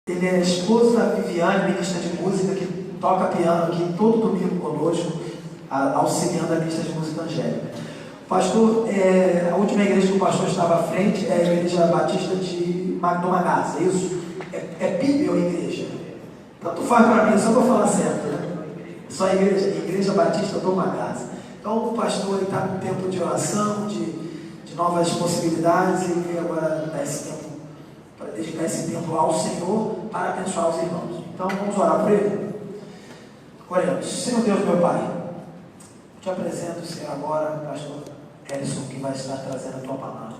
Ele é esposo da Viviane, ministra de música, que toca piano aqui todo domingo conosco, auxiliando a ministra de música Angélica. Pastor, a última igreja que o pastor estava à frente é a Igreja Batista de Magnomagás, é isso? É PIB ou igreja? Tanto faz para mim, só para falar certo, né? Só a igreja Batista do Magás. Então o pastor está no tempo de oração, de novas possibilidades, e agora dá esse tempo, para dedicar esse tempo ao Senhor, para abençoar os irmãos. Então vamos orar por ele? Oremos. Senhor Deus, meu Pai, te apresento, Senhor, agora, pastor Ellison, que vai estar trazendo a tua palavra.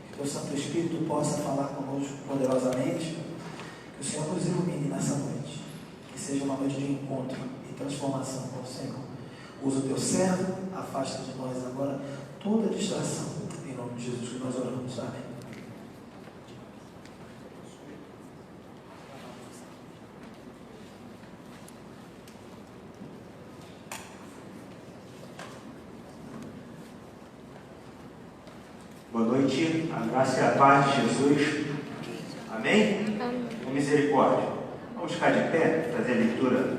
Que o teu Santo Espírito possa falar conosco poderosamente, que o Senhor nos ilumine nessa noite, que seja uma noite de encontro e transformação com o Senhor. Usa o teu servo, afasta de nós agora toda distração. Em nome de Jesus que nós oramos. Amém. Boa noite, a graça e a paz de Jesus. Amém? Com misericórdia. Vamos ficar de pé, fazer a leitura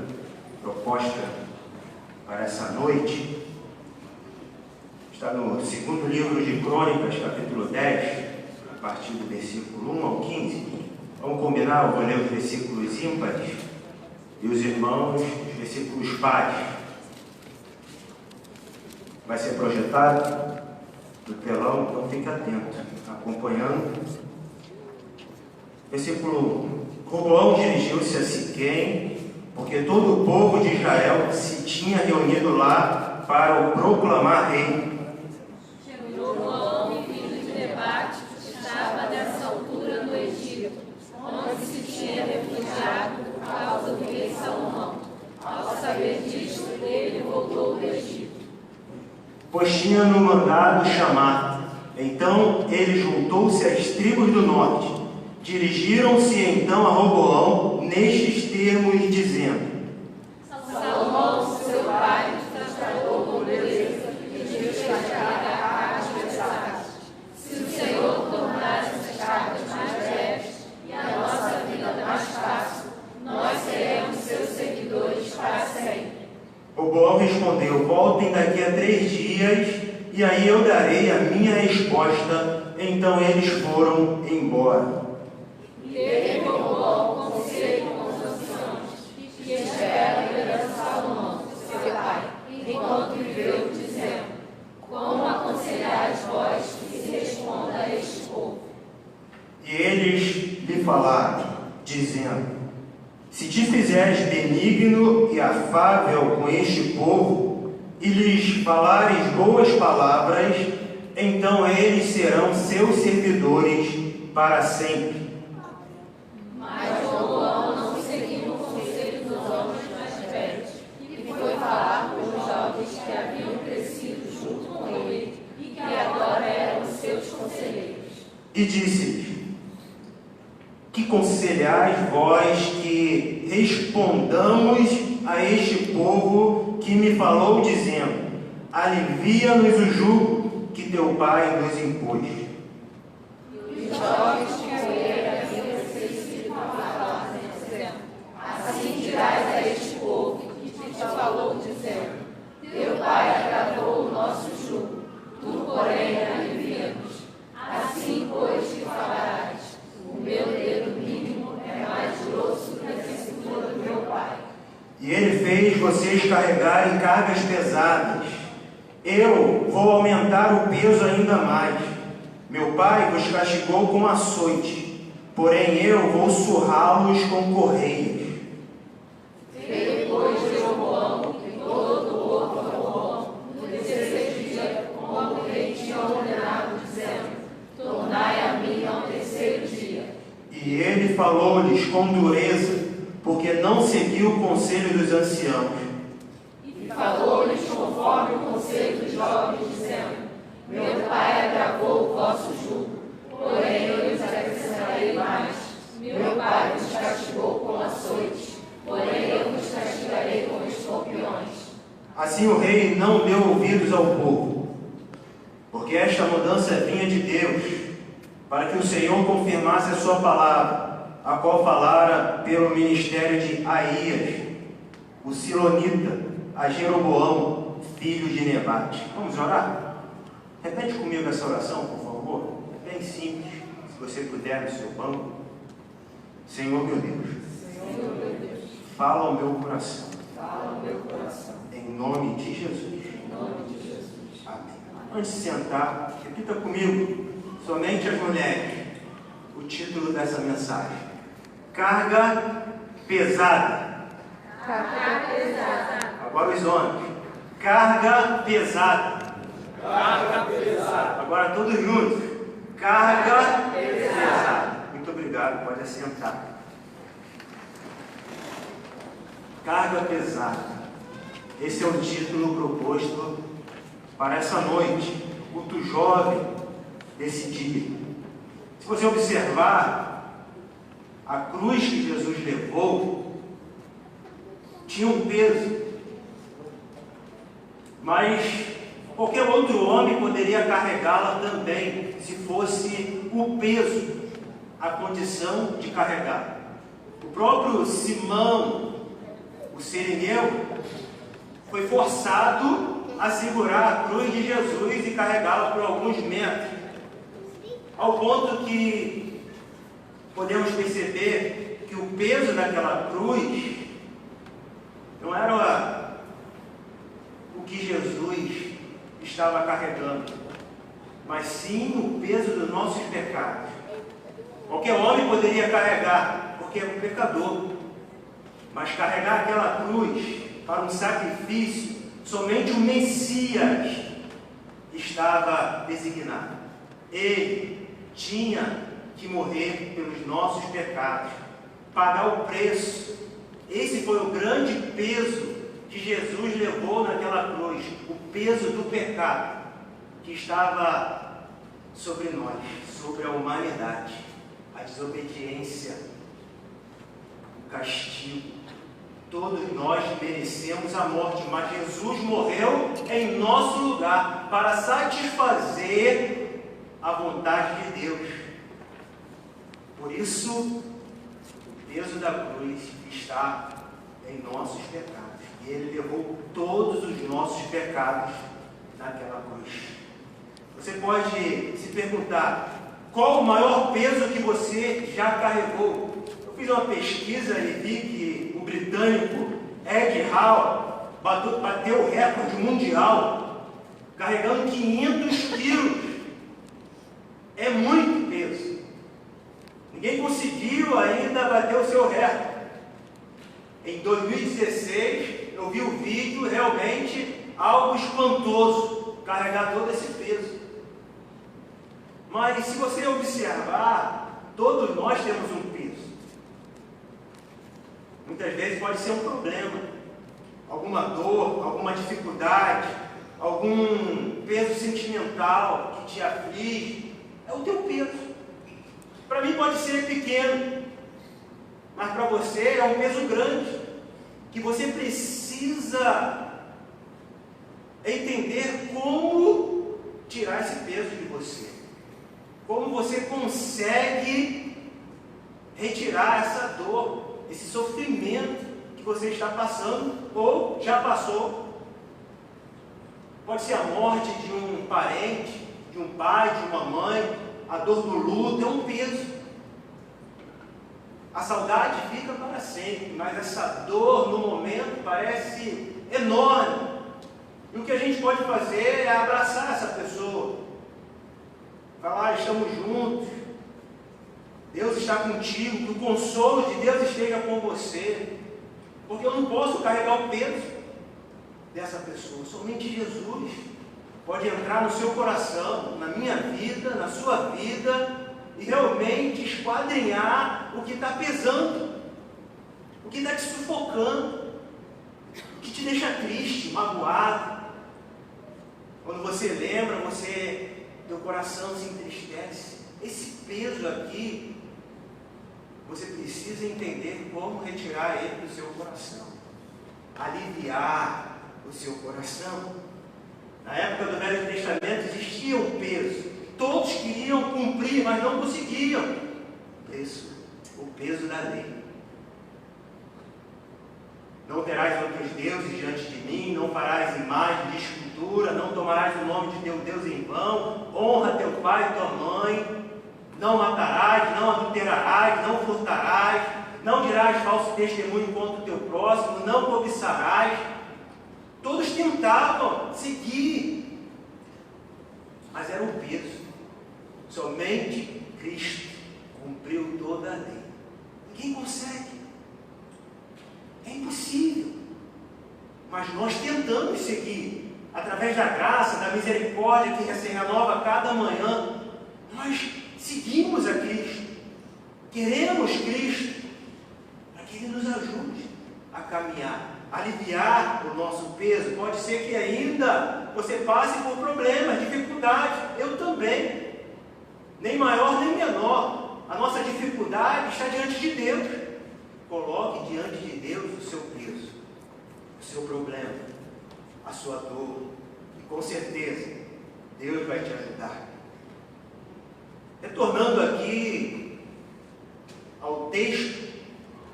proposta para essa noite. Está no segundo livro de Crônicas, capítulo 10, a partir do versículo 1 ao 15. Vamos combinar, eu vou ler os versículos ímpares e os irmãos, os versículos pares. Vai ser projetado no telão, então fique atento, acompanhando. Versículo 1. Roboão dirigiu-se a Siquém, porque todo o povo de Israel se tinha reunido lá para o proclamar rei. Roboão, em fim de debate, estava nessa altura no Egito, onde se tinha refugiado por causa do rei Salomão. Ao saber disto, ele voltou do Egito, Pois tinha-no mandado chamar. Então ele juntou-se às tribos do norte. Dirigiram-se então a Roboão nestes termos, dizendo: Salomão, seu pai, nos tratou com beleza e descarregara a adversários. Se o Senhor tornar essas cargas mais breves e a nossa vida mais fácil, nós seremos seus seguidores para sempre. Roboão respondeu: voltem daqui a 3 dias, e aí eu darei a minha resposta. Então eles foram embora. E ele Roboão conselho com os anciãos, que esperam pela Salomão, seu pai, enquanto viveu, dizendo: como aconselhais vós que se responda a este povo? E eles lhe falaram, dizendo: se te fizeres benigno e afável com este povo, e lhes falares boas palavras, então eles serão seus servidores para sempre. Mas Roboão não seguiu o conselho dos homens mais velhos, e foi falar com os jovens que haviam crescido junto com ele, e que agora eram seus conselheiros. E disse-lhes: que conselhais vós que respondamos a este povo que me falou, dizendo: alivia-nos o jugo que teu pai nos impôs? E os jovens que com ele haviam crescido falaram, dizendo: assim dirás a este povo que te falou, dizendo: teu pai agravou o nosso jugo, tu, porém, alivia-nos. Assim, pois, te falarás: o meu dedo mínimo é mais grosso que a cintura do meu pai. E ele fez vocês carregarem cargas pesadas. Eu vou aumentar o peso ainda mais. Meu pai vos castigou com açoite, porém eu vou surrá-los com correias. Veio, pois, Jeroboão e todo o povo a Roboão, no 16º dia, como o rei tinha ordenado, dizendo: tornai a mim ao 3º dia. E ele falou-lhes com dureza, porque não seguiu o conselho dos anciãos. E falou-lhes conforme o conselho dos jovens, dizendo: meu pai agravou o vosso jugo, porém eu lhes acrescentarei mais. Meu pai vos castigou com açoite, porém eu vos castigarei com escorpiões. Assim o rei não deu ouvidos ao povo, porque esta mudança vinha de Deus, para que o Senhor confirmasse a sua palavra, a qual falara pelo ministério de Aías, o Silonita, a Jeroboão, filho de Nebate. Vamos orar? Repete comigo essa oração, por favor. É bem simples, se você puder no seu banco. Senhor meu Deus, fala ao meu coração. Em nome de Jesus. Amém. Antes de sentar, repita comigo, somente as mulheres, o título dessa mensagem: carga pesada. Carga pesada. Agora os homens: carga pesada. Carga pesada. Agora todos juntos: carga pesada. Muito obrigado, pode assentar. Carga pesada. Esse é o título proposto para essa noite, culto jovem desse dia. Se você observar, a cruz que Jesus levou tinha um peso, mas qualquer outro homem poderia carregá-la também, se fosse o peso, a condição de carregar. O próprio Simão, o sirineu, foi forçado a segurar a cruz de Jesus e carregá-la por alguns metros, ao ponto que podemos perceber que o peso daquela cruz não era o que Jesus estava carregando, mas sim o peso dos nossos pecados. Qualquer homem poderia carregar, porque é um pecador, mas carregar aquela cruz para um sacrifício, somente o Messias estava designado. Ele tinha que morrer pelos nossos pecados, pagar o preço. Esse foi o grande peso que Jesus levou naquela cruz, o peso do pecado que estava sobre nós, sobre a humanidade, a desobediência, o castigo. Todos nós merecemos a morte, mas Jesus morreu em nosso lugar para satisfazer a vontade de Deus. Por isso, o peso da cruz está em nossos pecados. E Ele levou todos os nossos pecados naquela cruz. Você pode se perguntar: qual o maior peso que você já carregou? Eu fiz uma pesquisa e vi que o britânico Ed Hall bateu o recorde mundial carregando 500 quilos. É muito peso. Ninguém conseguiu ainda bater o seu recorde. Em 2016, eu vi o vídeo, realmente algo espantoso, carregar todo esse peso. Mas se você observar, todos nós temos um peso. Muitas vezes pode ser um problema, alguma dor, alguma dificuldade, algum peso sentimental que te aflige. É o teu peso. Para mim pode ser pequeno, mas para você é um peso grande, que você precisa entender como tirar esse peso de você. Como você consegue retirar essa dor, esse sofrimento que você está passando ou já passou. Pode ser a morte de um parente, de um pai, de uma mãe, a dor do luto, é um peso. A saudade fica para sempre, mas essa dor no momento parece enorme. E o que a gente pode fazer é abraçar essa pessoa, falar: estamos juntos, Deus está contigo, que o consolo de Deus esteja com você, porque eu não posso carregar o peso dessa pessoa. Somente Jesus pode entrar no seu coração, na minha vida, na sua vida, e realmente esquadrinhar o que está pesando, o que está te sufocando, o que te deixa triste, magoado. Quando você lembra, teu coração se entristece. Esse peso aqui, você precisa entender como retirar ele do seu coração, aliviar o seu coração. Na época do Velho Testamento existia um peso, todos queriam cumprir, mas não conseguiam. Preço o peso da lei. Não terás outros deuses diante de mim, não farás imagem de escultura, não tomarás o nome de teu Deus em vão, honra teu pai e tua mãe, não matarás, não adulterarás, não furtarás, não dirás falso testemunho contra o teu próximo, não cobiçarás. Todos tentavam seguir, mas era um peso. Somente Cristo cumpriu toda a lei. Ninguém consegue. É impossível. Mas nós tentamos seguir, através da graça, da misericórdia que se renova a cada manhã. Nós seguimos a Cristo. Queremos Cristo, para que Ele nos ajude a caminhar, a aliviar o nosso peso. Pode ser que ainda você passe por problemas, dificuldades. Eu também. Nem maior nem menor. A nossa dificuldade está diante de Deus. Coloque diante de Deus o seu peso, o seu problema, a sua dor. E com certeza, Deus vai te ajudar. Retornando aqui ao texto,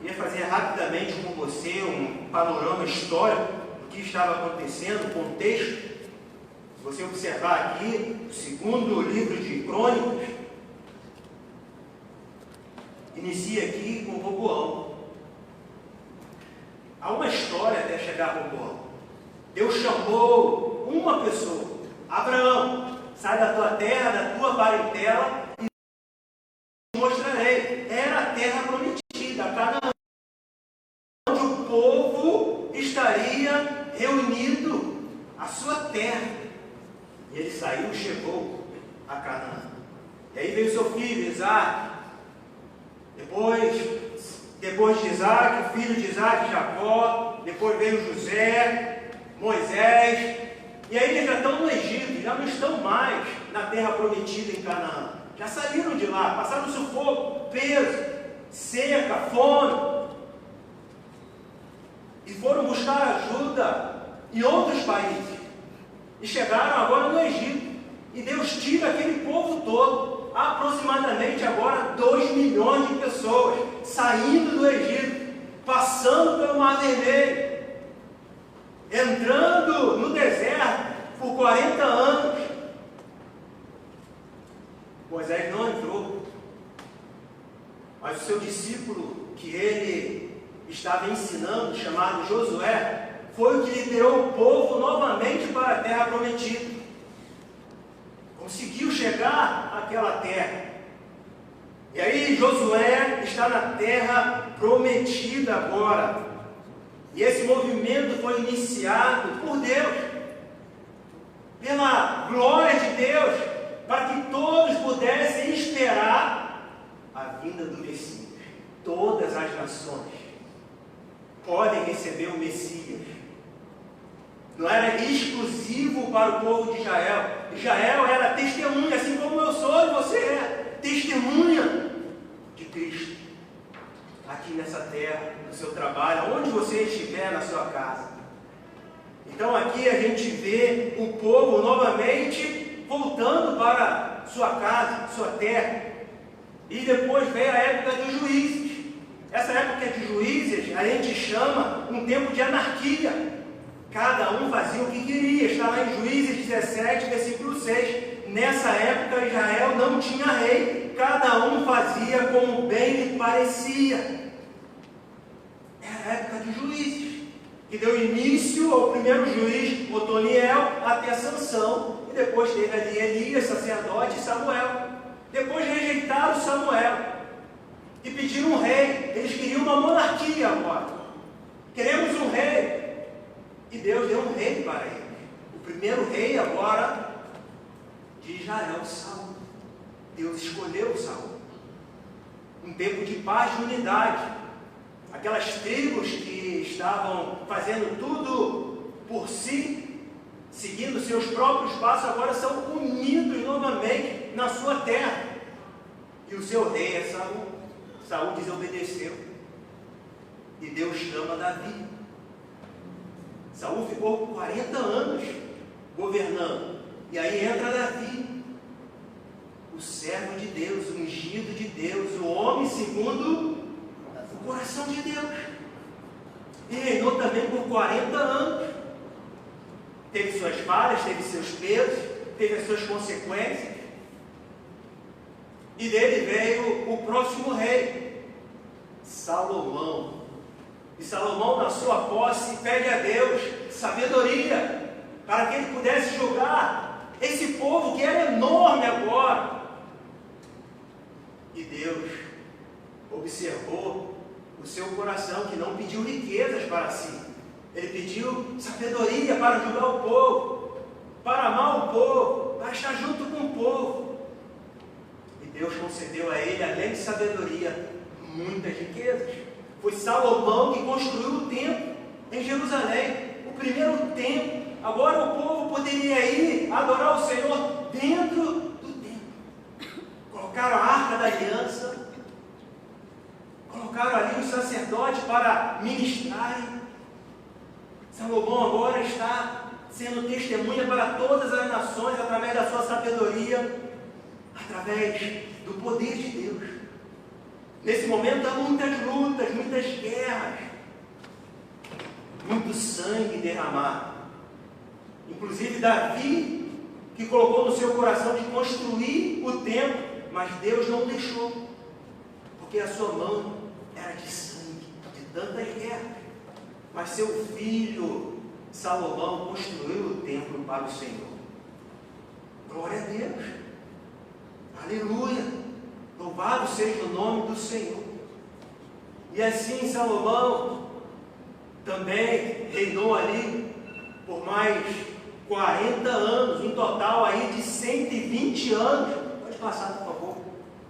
queria fazer rapidamente com você um panorama histórico do que estava acontecendo, o contexto. Se você observar aqui, o segundo livro de Crônicas, inicia aqui com Roboão. Há uma história até chegar a Roboão. Deus chamou uma pessoa, Abraão, sai da tua terra, da tua parentela, e te mostrarei. Era a terra prometida, Canaã, onde o povo estaria reunido, a sua terra. E ele saiu e chegou a Canaã. E aí veio seu filho, Isaac. Depois de Isaac, filho de Isaac, Jacó. Depois veio José, Moisés. E aí eles já estão no Egito, já não estão mais na terra prometida em Canaã. Já saíram de lá, passaram sufoco, peso, seca, fome. E foram buscar ajuda em outros países. E chegaram agora no Egito. E Deus tira aquele povo todo. Aproximadamente agora 2 milhões de pessoas saindo do Egito, passando pelo Mar Vermelho, entrando no deserto por 40 anos. Moisés não entrou, mas o seu discípulo que ele estava ensinando, chamado Josué, foi o que liderou o povo novamente para a terra prometida. Conseguiu chegar àquela terra. E aí Josué está na terra prometida agora. E esse movimento foi iniciado por Deus, pela glória de Deus, para que todos pudessem esperar a vinda do Messias. Todas as nações podem receber o Messias. Não era exclusivo para o povo de Israel. Israel era testemunha, assim como eu sou e você é testemunha de Cristo. Aqui nessa terra, no seu trabalho, onde você estiver, na sua casa. Então aqui a gente vê o povo novamente voltando para sua casa, sua terra. E depois vem a época dos juízes. Essa época de juízes a gente chama um tempo de anarquia. Cada um fazia o que queria. Está lá em Juízes 17, versículo 6. Nessa época Israel não tinha rei. Cada um fazia como bem lhe parecia. Era a época de juízes, que deu início ao primeiro juiz, Otoniel, até Sansão. E depois teve ali Elias, sacerdote, e Samuel. Depois rejeitaram Samuel e pediram um rei. Eles queriam uma monarquia agora. Queremos um rei. E Deus deu um rei para eles. O primeiro rei agora de Israel, Saul. Deus escolheu Saul. Um tempo de paz e unidade. Aquelas tribos que estavam fazendo tudo por si, seguindo seus próprios passos, agora são unidos novamente na sua terra. E o seu rei é Saul. Saul desobedeceu. E Deus chama Davi. Saul ficou 40 anos governando. E aí entra Davi, o servo de Deus, o ungido de Deus, o homem segundo coração de Deus. E reinou também por 40 anos. Teve suas falhas, teve seus pesos, teve as suas consequências. E dele veio o próximo rei, Salomão. E Salomão, na sua posse, pede a Deus sabedoria, para que ele pudesse julgar esse povo que era enorme agora. E Deus observou o seu coração, que não pediu riquezas para si. Ele pediu sabedoria para julgar o povo, para amar o povo, para estar junto com o povo. E Deus concedeu a ele, além de sabedoria, muitas riquezas. Foi Salomão que construiu o templo em Jerusalém, o primeiro templo. Agora o povo poderia ir adorar o Senhor dentro do templo. Colocaram a arca da aliança, colocaram ali os sacerdotes para ministrarem. Salomão agora está sendo testemunha para todas as nações, através da sua sabedoria, através do poder de Deus. Nesse momento há muitas lutas, muitas guerras, muito sangue derramado. Inclusive Davi, que colocou no seu coração de construir o templo, mas Deus não deixou, porque a sua mão era de sangue, de tantas guerras. Mas seu filho Salomão construiu o templo para o Senhor. Glória a Deus, aleluia, louvado seja o nome do Senhor. E assim Salomão também reinou ali por mais 40 anos, um total aí de 120 anos. Pode passar, por favor.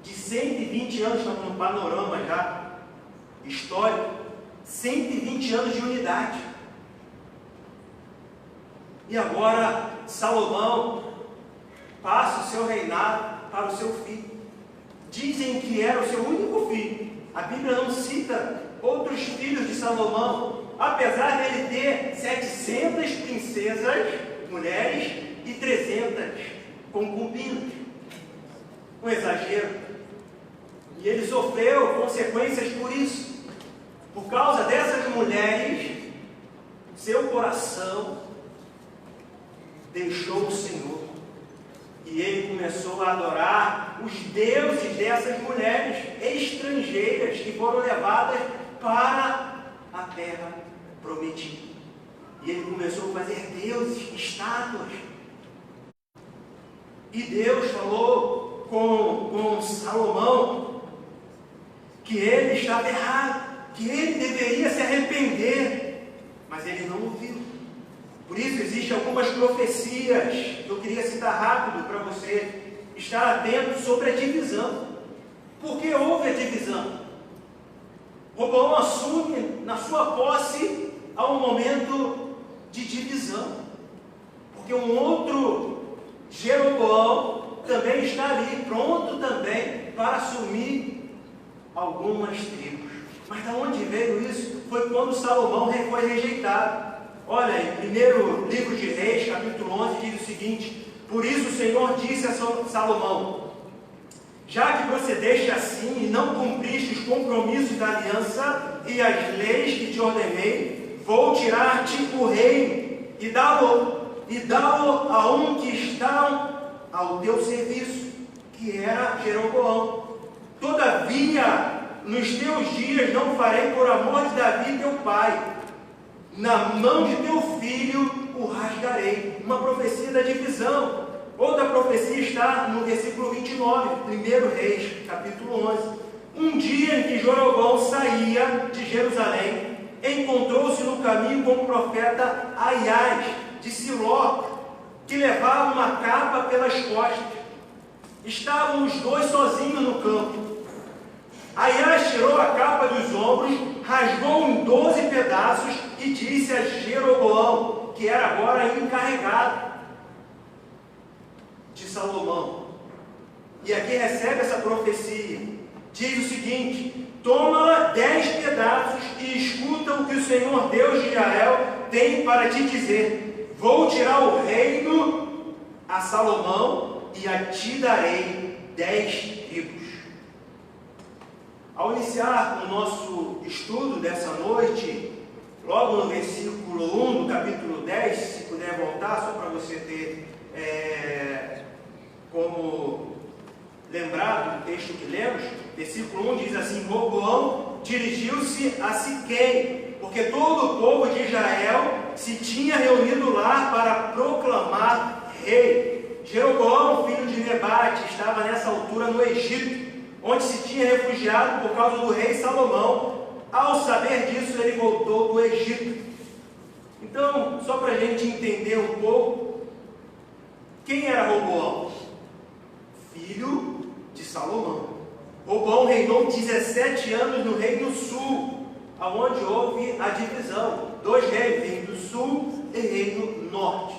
De 120 anos, estamos no panorama já histórico. 120 anos de unidade. E agora Salomão passa o seu reinado para o seu filho. Dizem que era o seu único filho. A Bíblia não cita outros filhos de Salomão, apesar dele ter 700 princesas, mulheres, e 300 concubinas. Um exagero. E ele sofreu consequências por isso. Por causa dessas mulheres, seu coração deixou o Senhor. E ele começou a adorar os deuses dessas mulheres estrangeiras que foram levadas para a terra prometida. E ele começou a fazer deuses, estátuas. E Deus falou com Salomão que ele estava errado, que ele deveria se arrepender, mas ele não ouviu. Por isso existem algumas profecias que eu queria citar rápido para você estar atento sobre a divisão. Por que houve a divisão? Roboão assume na sua posse a um momento de divisão, porque um outro Jeroboão também está ali, pronto também para assumir algumas tribos. Mas de onde veio isso? Foi quando Salomão foi rejeitado. Olha, em primeiro livro de Reis, capítulo 11, diz o seguinte: por isso o Senhor disse a Salomão: já que procedeste assim e não cumpriste os compromissos da aliança e as leis que te ordenei, vou tirar-te o reino e dá-lo a um que está ao teu serviço, que era Jeroboão. Todavia, nos teus dias não farei por amor de Davi teu pai, na mão de teu filho o rasgarei. Uma profecia da divisão. Outra profecia está no versículo 29, 1 Reis, capítulo 11. Um dia em que Jeroboão saía de Jerusalém, encontrou-se no caminho com o profeta Aias, de Siló, que levava uma capa pelas costas. Estavam os dois sozinhos no campo. Aias tirou a capa dos ombros, rasgou em 12 pedaços e disse a Jeroboão, que era agora encarregado de Salomão. E aqui recebe essa profecia. Diz o seguinte: toma-la 10 pedaços e escuta o que o Senhor Deus de Israel tem para te dizer. Vou tirar o reino a Salomão e a ti darei 10 tribos. Ao iniciar o nosso estudo dessa noite, logo no versículo 1 do capítulo 10, se puder voltar, só para você ter como lembrar do texto que lemos, versículo 1 diz assim: Roboão dirigiu-se a Siquém, porque todo o povo de Israel se tinha reunido lá para proclamar rei. Jeroboão, filho de Nebate, estava nessa altura no Egito, onde se tinha refugiado por causa do rei Salomão. Ao saber disso, ele voltou do Egito. Então, só para a gente entender um pouco, quem era Roboão? Filho de Salomão. Roboão reinou 17 anos no Reino Sul, aonde houve a divisão. 2 reinos, Reino do Sul e Reino Norte.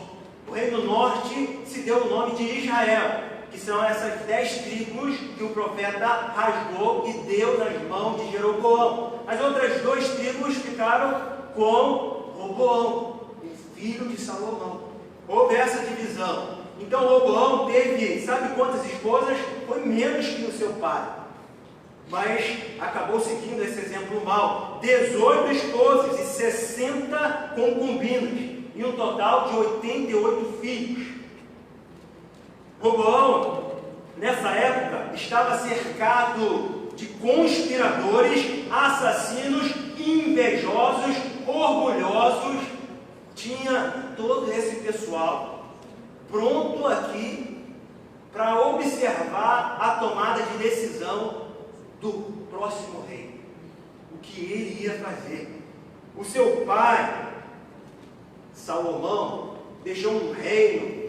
O Reino Norte se deu o nome de Israel, que são essas 10 tribos que o profeta rasgou e deu nas mãos de Jeroboão. As outras 2 tribos ficaram com Roboão, o filho de Salomão. Houve essa divisão. Então Roboão teve, sabe quantas esposas? Foi menos que o seu pai. Mas acabou seguindo esse exemplo mal. 18 esposas e 60 concubinas. E um total de 88 filhos. Roboão, nessa época, estava cercado de conspiradores, assassinos, invejosos, orgulhosos. Tinha todo esse pessoal pronto aqui para observar a tomada de decisão do próximo rei. O que ele ia fazer. O seu pai, Salomão, deixou um reino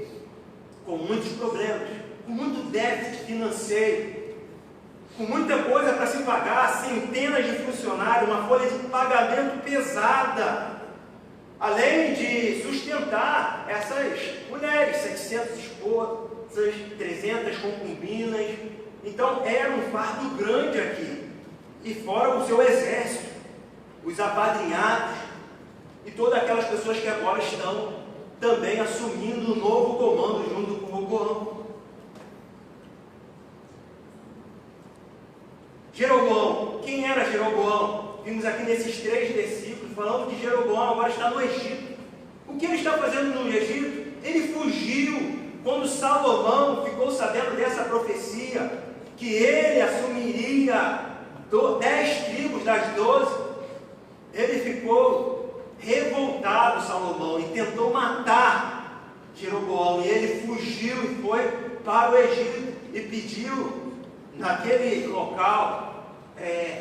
com muitos problemas, com muito déficit financeiro, com muita coisa para se pagar, centenas de funcionários, uma folha de pagamento pesada, além de sustentar essas mulheres, 700 esposas, 300 concubinas. Então era um fardo grande aqui, e fora o seu exército, os apadrinhados, e todas aquelas pessoas que agora estão também assumindo o novo comando junto com o Roboão. Jeroboão, quem era Jeroboão? Vimos aqui nesses 3 versículos falando que Jeroboão agora está no Egito. O que ele está fazendo no Egito? Ele fugiu quando Salomão ficou sabendo dessa profecia, que ele assumiria 10 tribos das 12. Ele ficou revoltado, Salomão, e tentou matar Jeroboão, e ele fugiu e foi para o Egito e pediu naquele local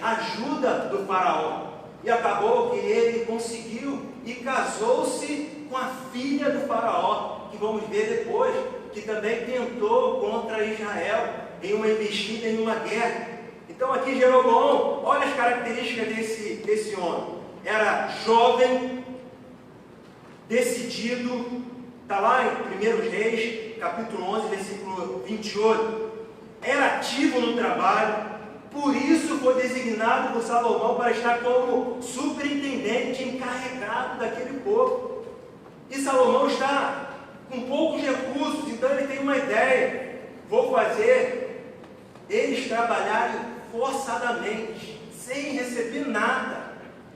ajuda do faraó, e acabou que ele conseguiu e casou-se com a filha do faraó, que vamos ver depois, que também tentou contra Israel em uma investida, em uma guerra. Então aqui Jeroboão, olha as características desse homem. Era jovem, decidido, está lá em 1 Reis, capítulo 11, versículo 28. Era ativo no trabalho, por isso foi designado por Salomão para estar como superintendente encarregado daquele povo. E Salomão está com poucos recursos, então ele tem uma ideia: vou fazer eles trabalharem forçadamente, sem receber nada.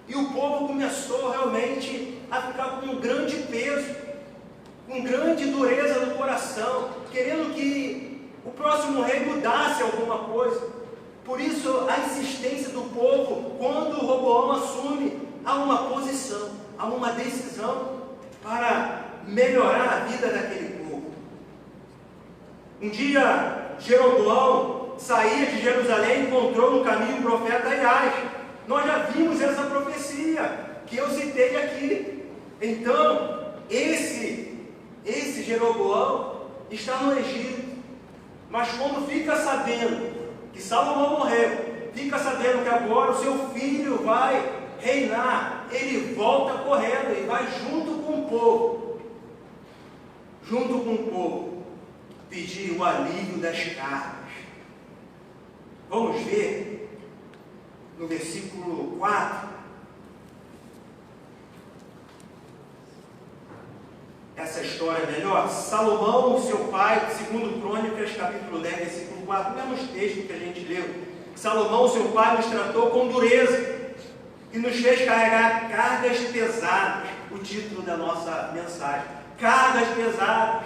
E o povo começou realmente a ficar com um grande peso, com grande dureza no coração, querendo que o próximo rei mudasse alguma coisa. Por isso a insistência do povo, quando Roboão assume, há uma posição, há uma decisão para melhorar a vida daquele povo. Um dia Jeroboão saía de Jerusalém e encontrou no caminho o profeta Aias. Nós já vimos essa profecia que eu citei aqui. Então, esse Jeroboão está no Egito, mas quando fica sabendo que Salomão morreu, fica sabendo que agora o seu filho vai reinar, ele volta correndo e vai junto com o povo, pedir o alívio das cargas. Vamos ver no versículo 4, essa história melhor. Salomão, seu pai, segundo Crônicas, capítulo 10, versículo 4, o mesmo texto que a gente leu. Salomão, seu pai, nos tratou com dureza e nos fez carregar cargas pesadas. O título da nossa mensagem: cargas pesadas.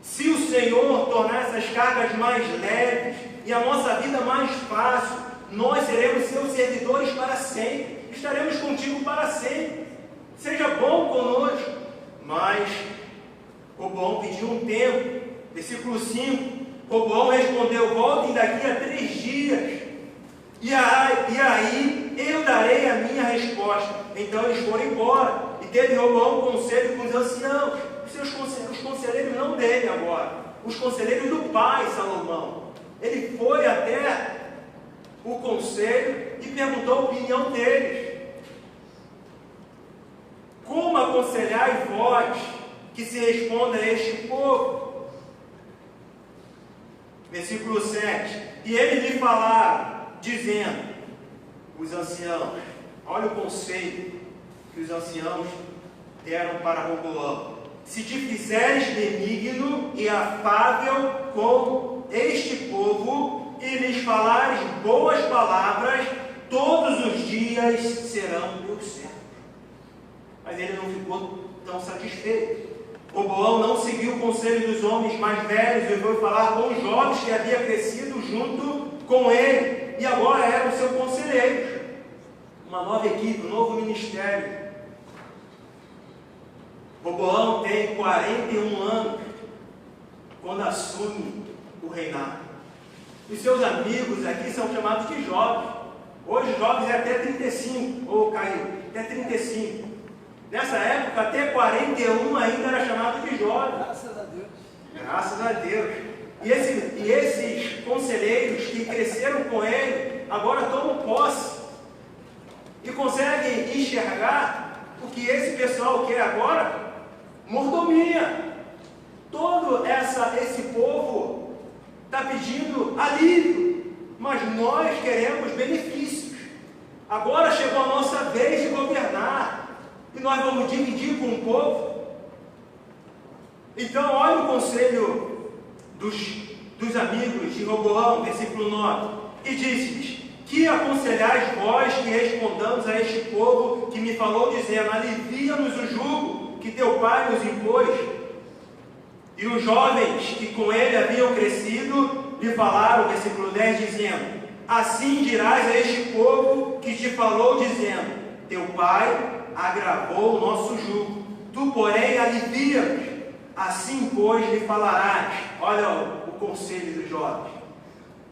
Se o Senhor tornar essas cargas mais leves e a nossa vida mais fácil, nós seremos seus servidores para sempre. Estaremos contigo para sempre. Seja bom conosco. Mas Roboão pediu um tempo. Versículo 5. Roboão respondeu: voltem daqui a 3 dias. E aí eu darei a minha resposta. Então eles foram embora. E teve Roboão um conselho com os anciãos. Os conselheiros não dele agora. Os conselheiros do pai Salomão. Ele foi até o conselho e perguntou a opinião deles. Como aconselhai vós que se responda a este povo? Versículo 7. E eles lhe falaram, dizendo, os anciãos, olha o conselho que os anciãos deram para Roboão: se te fizeres benigno e afável com este povo e lhes falares boas palavras, todos os dias serão teus servos. Mas ele não ficou tão satisfeito. Roboão não seguiu o conselho dos homens mais velhos e foi falar com os jovens que havia crescido junto com ele e agora eram seu conselheiros. Uma nova equipe, um novo ministério. Roboão tem 41 anos quando assume o reinado. Os seus amigos aqui são chamados de jovens. Hoje jovens é até 35, ou caiu, até 35. Nessa época, até 41 ainda era chamado de jovem. Graças a Deus. Graças a Deus. E esses conselheiros que cresceram com ele, agora tomam posse. E conseguem enxergar o que esse pessoal quer agora? Mordomia. Todo esse povo está pedindo alívio. Mas nós queremos benefícios. Agora chegou a nossa vez de governar. E nós vamos dividir com o povo. Então, olha o conselho dos amigos de Roboão, versículo 9. E disse-lhes: que aconselhais vós que respondamos a este povo que me falou, dizendo: alivia-nos o jugo que teu pai nos impôs? E os jovens que com ele haviam crescido lhe falaram, versículo 10, dizendo: assim dirás a este povo que te falou, dizendo: teu pai agravou o nosso jugo, tu, porém, alivia-nos. Assim, pois, lhe falarás. Olha o conselho dos jovens: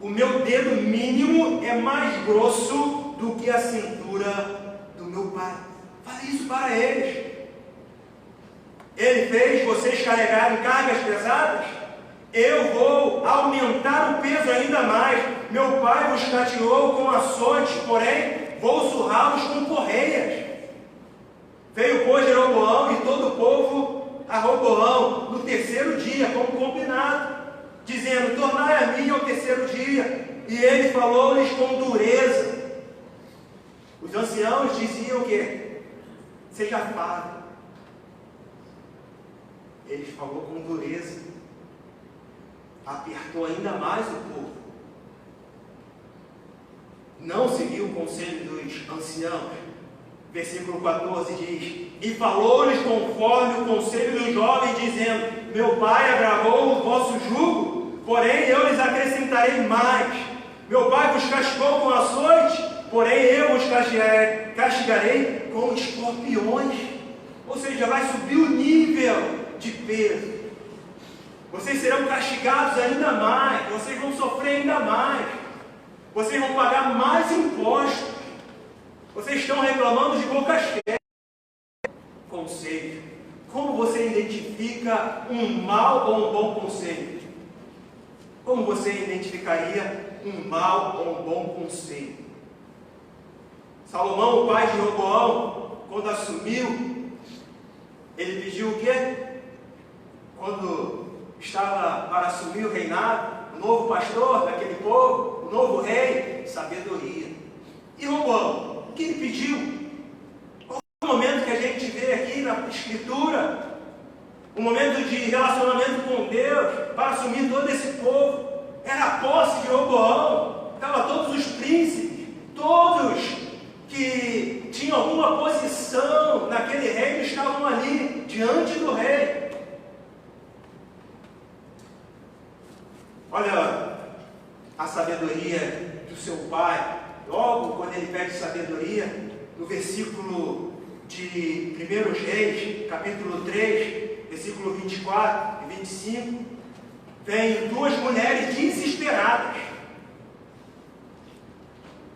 o meu dedo mínimo é mais grosso do que a cintura do meu pai. Fale isso para eles. Ele fez vocês carregarem cargas pesadas? Eu vou aumentar o peso ainda mais. Meu pai vos cateou com açoites, porém vou surrá-los com correias. Veio, pois, Jeroboão e todo o povo a Roboão no 3º dia, como combinado, dizendo: tornai a mim ao 3º dia. E ele falou-lhes com dureza. Os anciãos diziam o quê? Seja afável. Ele falou com dureza. Apertou ainda mais o povo. Não seguiu o conselho dos anciãos. Versículo 14 diz: e falou-lhes conforme o conselho dos jovens, dizendo: meu pai agravou o vosso jugo, porém eu lhes acrescentarei mais. Meu pai vos castigou com açoite, porém eu vos castigarei com escorpiões. Ou seja, vai subir o nível de peso. Vocês serão castigados ainda mais, vocês vão sofrer ainda mais, vocês vão pagar mais impostos. Vocês estão reclamando de boca cheia. Conselho. Como você identifica um mau ou um bom conselho? Como você identificaria um mau ou um bom conselho? Salomão, o pai de Roboão, quando assumiu, ele pediu o quê? Quando estava para assumir o reinado, o novo pastor daquele povo, o novo rei, sabedoria. E Roboão, o que ele pediu? Qual é o momento que a gente vê aqui na Escritura? Um momento de relacionamento com Deus, para assumir todo esse povo. Era a posse de Roboão, Estava todos os príncipes, todos que tinham alguma posição naquele reino estavam ali, diante do rei. Olha a sabedoria do seu pai, logo quando ele pede sabedoria, no versículo de 1 Reis, capítulo 3, versículo 24 e 25, vem duas mulheres desesperadas,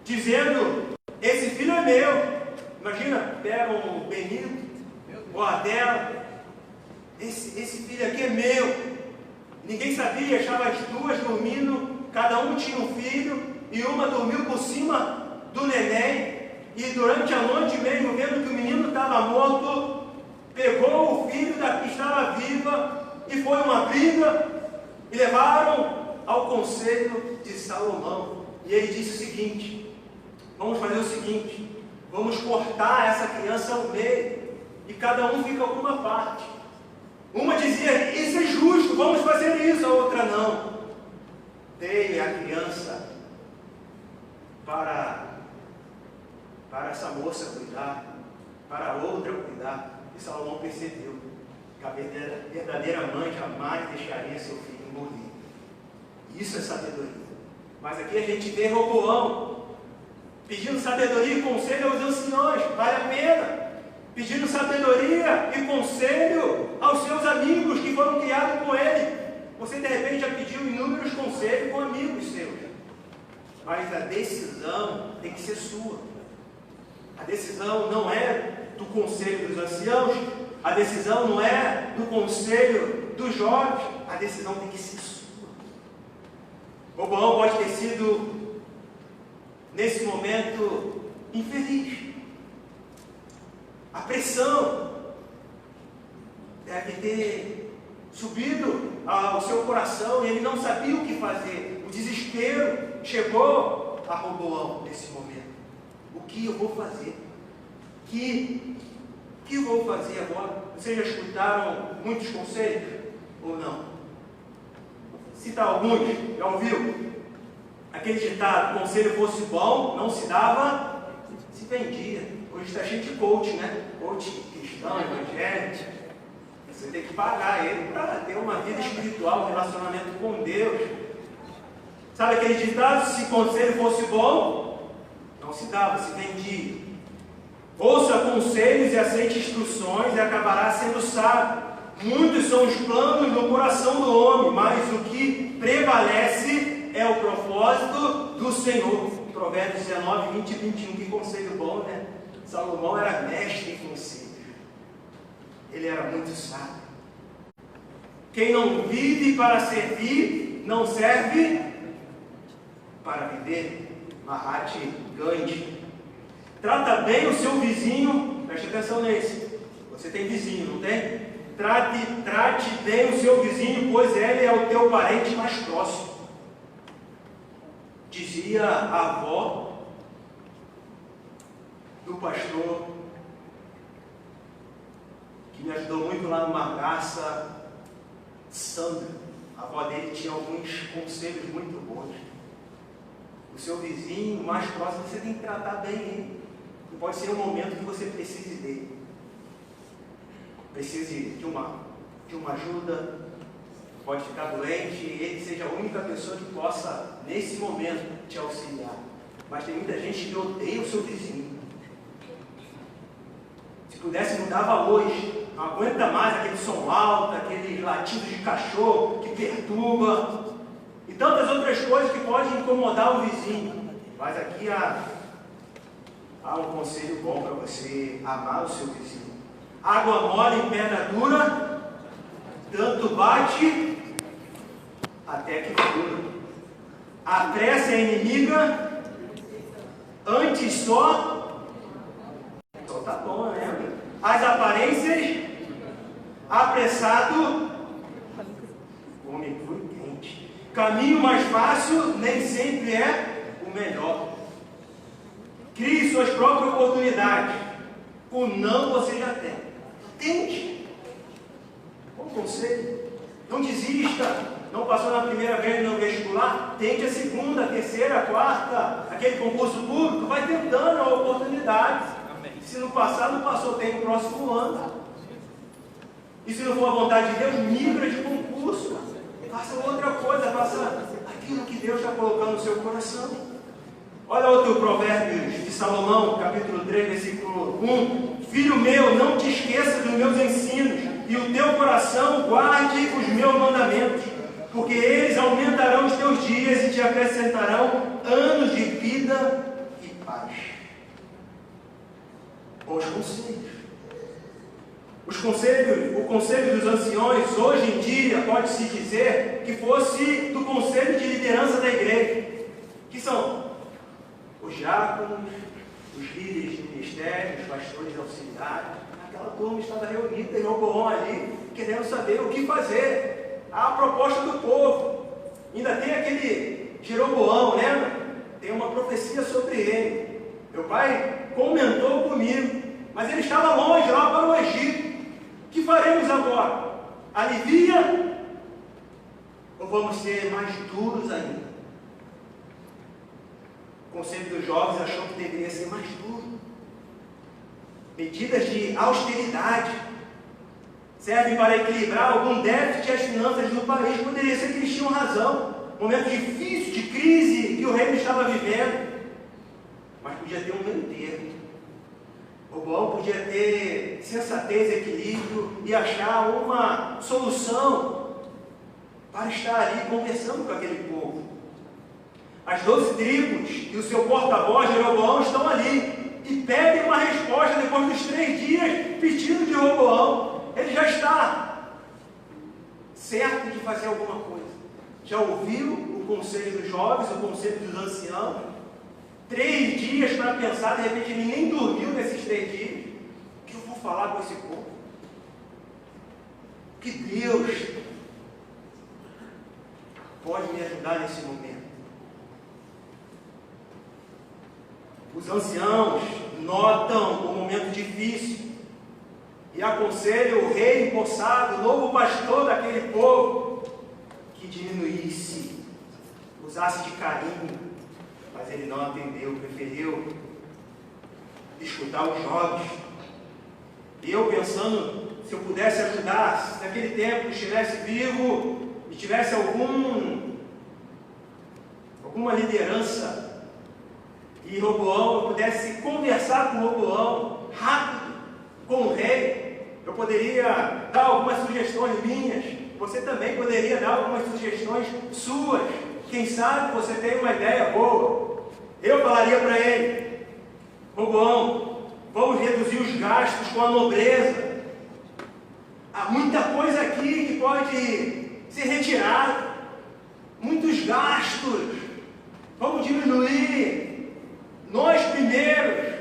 dizendo: esse filho é meu. Imagina, pegam o Benito ou a Adela, esse filho aqui é meu. Ninguém sabia, achava as duas dormindo, cada um tinha um filho, e uma dormiu por cima do neném, e durante a noite mesmo, vendo que o menino estava morto, pegou o filho da que estava viva, e foi uma briga, e levaram ao conselho de Salomão. E ele disse o seguinte: vamos fazer o seguinte, vamos cortar essa criança ao meio, e cada um fica com uma parte. Uma dizia: isso é justo, vamos fazer isso. A outra: não, dei a criança para essa moça cuidar, para a outra cuidar. E Salomão percebeu que a verdadeira mãe jamais deixaria seu filho morrer. Isso é sabedoria. Mas aqui a gente vê Roboão pedindo sabedoria e conselho aos anciões, vale a pena. Pedindo sabedoria e conselho aos seus amigos que foram criados com ele. Você de repente já pediu inúmeros conselhos com amigos seus, mas a decisão tem que ser sua. A decisão não é do conselho dos anciãos, a decisão não é do conselho dos jovens, a decisão tem que ser sua. Roboão pode ter sido, nesse momento, infeliz. A pressão deve ter subido ao seu coração e ele não sabia o que fazer. O desespero chegou a Roboão nesse momento. O que eu vou fazer? O que eu vou fazer agora? Vocês já escutaram muitos conselhos ou não? Cita alguns, já ouviu? Aquele ditado: conselho fosse bom, não se dava, se vendia. Hoje está cheio de coach, né? Coach cristão, evangélico. Você tem que pagar ele para ter uma vida espiritual, um relacionamento com Deus. Sabe aquele ditado: se conselho fosse bom, não se dava, se vendia. Ouça conselhos e aceite instruções e acabará sendo sábio. Muitos são os planos no coração do homem, mas o que prevalece é o propósito do Senhor. Provérbios 19, 20 e 21. Que conselho bom, né? Salomão era mestre em conselho. Ele era muito sábio. Quem não vive para servir, não serve para viver. Mahatma Gandhi. Trata bem o seu vizinho. Preste atenção nesse. Você tem vizinho, não tem? Trate bem o seu vizinho, pois ele é o teu parente mais próximo. Dizia a avó do pastor, que me ajudou muito lá no Margaça, Sandra. A avó dele tinha alguns conselhos muito bons. O seu vizinho mais próximo, você tem que tratar bem ele. Não pode ser um momento que você precise dele. Precise de uma ajuda, pode ficar doente, e ele seja a única pessoa que possa, nesse momento, te auxiliar. Mas tem muita gente que odeia o seu vizinho. Se pudesse, mudava hoje. Não aguenta mais aquele som alto, aquele latido de cachorro que perturba, e tantas outras coisas que podem incomodar o vizinho. Mas aqui há um conselho bom para você amar o seu vizinho. Água mole em pedra dura, tanto bate até que fura. A pressa é inimiga, antes só tá bom, né? As aparências, apressado, come cru e quente. Caminho mais fácil nem sempre é o melhor. Crie suas próprias oportunidades. O não você já tem. Tente. Bom conselho. Não desista. Não passou na primeira vez no vestibular? tente a segunda, a terceira, a quarta, aquele concurso público, vai tentando a oportunidade. Se não passar, não passou, tem o próximo ano. E se não for a vontade de Deus, migra de concurso. Faça outra coisa, faça aquilo que Deus está colocando no seu coração. Olha outro Provérbios de Salomão, capítulo 3, versículo 1. Filho meu, não te esqueça dos meus ensinos, e o teu coração guarde os meus mandamentos, porque eles aumentarão os teus dias e te acrescentarão anos de vida e paz. Bons conselhos. O conselho dos anciões, hoje em dia, pode-se dizer que fosse do conselho de liderança da igreja, que são os diáconos, os líderes de ministério, os pastores auxiliares. Aquela turma estava reunida em Roboão ali, querendo saber o que fazer, a proposta do povo. Ainda tem aquele Jeroboão, lembra? Tem uma profecia sobre ele. Meu pai comentou comigo, mas ele estava longe, lá para o Egito. O que faremos agora? Alivia? Ou vamos ser mais duros ainda? O Conselho dos Jovens achou que deveria ser mais duro. Medidas de austeridade servem para equilibrar algum déficit às finanças do país. Poderia ser que eles tinham razão. Momento difícil, de crise que o reino estava vivendo. Mas podia ter um meio termo. Roboão podia ter sensatez, equilíbrio e achar uma solução para estar ali conversando com aquele povo. As 12 tribos e o seu porta-voz, Jeroboão, estão ali e pedem uma resposta depois dos 3 dias pedindo de Roboão. Ele já está certo de fazer alguma coisa. Já ouviu o conselho dos jovens, o conselho dos anciãos? 3 dias para pensar, de repente ele nem dormiu nesses 3 dias. O que eu vou falar com esse povo? Que Deus pode me ajudar nesse momento. Os anciãos notam o momento difícil e aconselham o rei empossado, o novo pastor daquele povo, que diminuísse, usasse de carinho. Mas ele não atendeu, preferiu escutar os jovens. E eu pensando, se eu pudesse ajudar, se naquele tempo estivesse vivo e tivesse alguma liderança, e Roboão, eu pudesse conversar com Roboão rápido, com o rei, eu poderia dar algumas sugestões minhas, você também poderia dar algumas sugestões suas. Quem sabe você tem uma ideia boa. Eu falaria para ele: Roboão, vamos reduzir os gastos com a nobreza. Há muita coisa aqui que pode ser retirada. Muitos gastos. Vamos diminuir. Nós primeiros.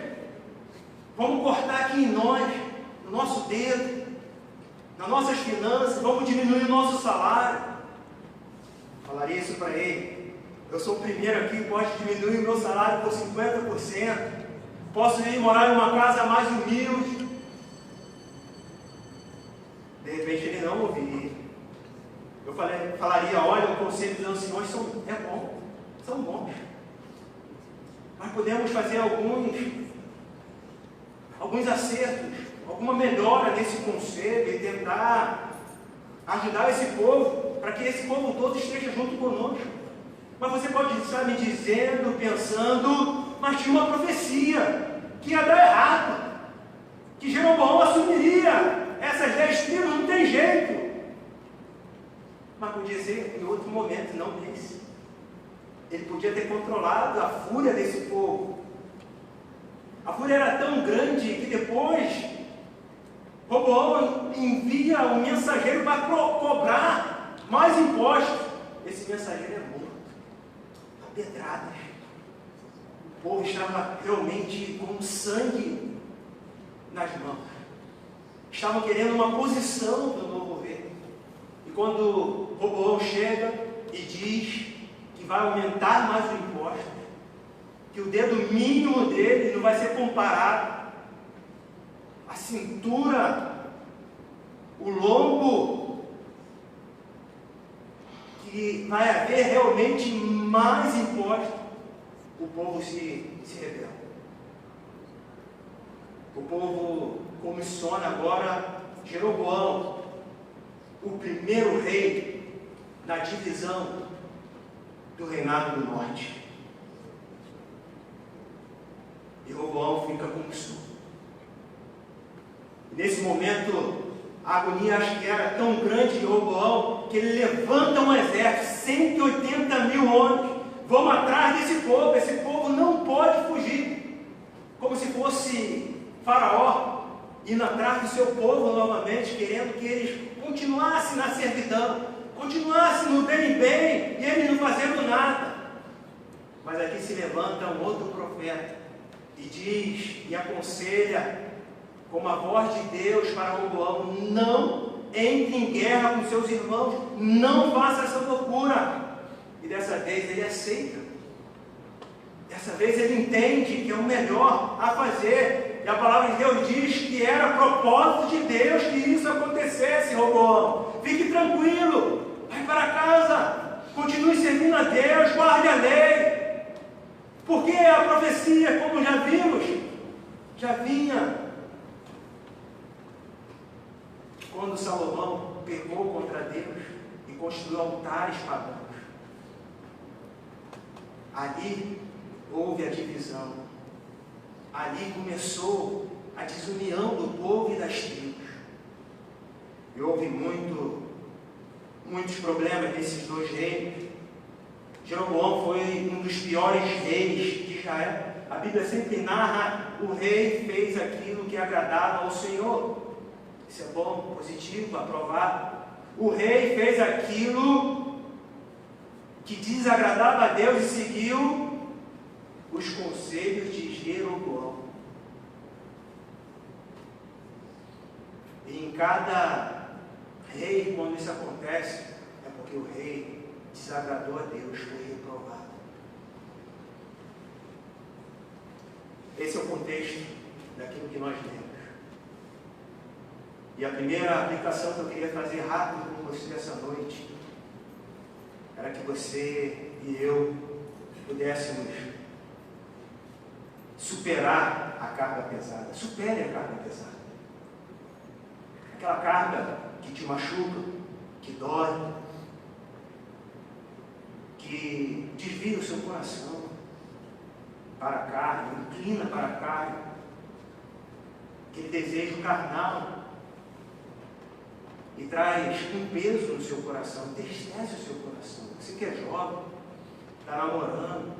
Vamos cortar aqui em nós, no nosso dedo, nas nossas finanças. Vamos diminuir o nosso salário. Falaria isso para ele. Eu sou o primeiro aqui, pode diminuir o meu salário por 50%. Posso ir morar em uma casa mais humilde. De repente ele não ouviria. Eu falaria: olha, o conselho dos anciões é bom, são bons. Mas podemos fazer alguns acertos, alguma melhora nesse conselho e tentar ajudar esse povo, para que esse povo todo esteja junto conosco. Mas você pode estar me dizendo, pensando, mas tinha uma profecia que ia dar errado, que Jeroboão assumiria essas 10 tribos, não tem jeito. Mas podia ser em outro momento, não nesse. Ele podia ter controlado a fúria desse povo. A fúria era tão grande que depois Roboão envia um mensageiro para cobrar mais impostos. Esse mensageiro é morto a pedradas. O povo estava realmente com sangue nas mãos. Estavam querendo uma posição do novo rei. E quando Roboão chega e diz que vai aumentar mais o imposto, que o dedo mínimo dele não vai ser comparado à cintura, o lombo, que que vai haver realmente mais impostos, o povo se rebela. O povo comissiona agora Jeroboão, o primeiro rei na divisão do reinado do norte. Jeroboão fica com isso. Nesse momento, a agonia acho que era tão grande de Jeroboão que ele levanta um exército, 180 mil homens, vão atrás desse povo. Esse povo não pode fugir, como se fosse Faraó indo atrás do seu povo novamente, querendo que eles continuassem na servidão, continuassem no bem e eles não fazendo nada. Mas aqui se levanta um outro profeta e diz e aconselha como a voz de Deus para Jeroboão: não entre em guerra com seus irmãos, não faça essa loucura. E dessa vez ele aceita. Dessa vez ele entende que é o melhor a fazer. E a palavra de Deus diz que era propósito de Deus que isso acontecesse. Jeroboão, fique tranquilo, vai para casa, continue servindo a Deus, guarde a lei. Porque a profecia, como já vimos, já vinha quando Salomão pecou contra Deus e construiu altares pagãos. Ali houve a divisão. Ali começou a desunião do povo e das tribos. E houve muitos problemas nesses dois reinos. Jeroboão foi um dos piores reis de Israel. A Bíblia sempre narra: o rei fez aquilo que agradava ao Senhor. Isso é bom, positivo, aprovado. O rei fez aquilo que desagradava a Deus e seguiu os conselhos de Jeroboão. E em cada rei, quando isso acontece, é porque o rei desagradou a Deus, foi reprovado. Esse é o contexto daquilo que nós lemos. E a primeira aplicação que eu queria fazer rápido com você essa noite era que você e eu pudéssemos superar a carga pesada. Supere a carga pesada. Aquela carga que te machuca, que dói, que desvia o seu coração para a carne, inclina para a carne, aquele desejo carnal, e traz um peso no seu coração, entristece o seu coração. Você que é jovem, está namorando,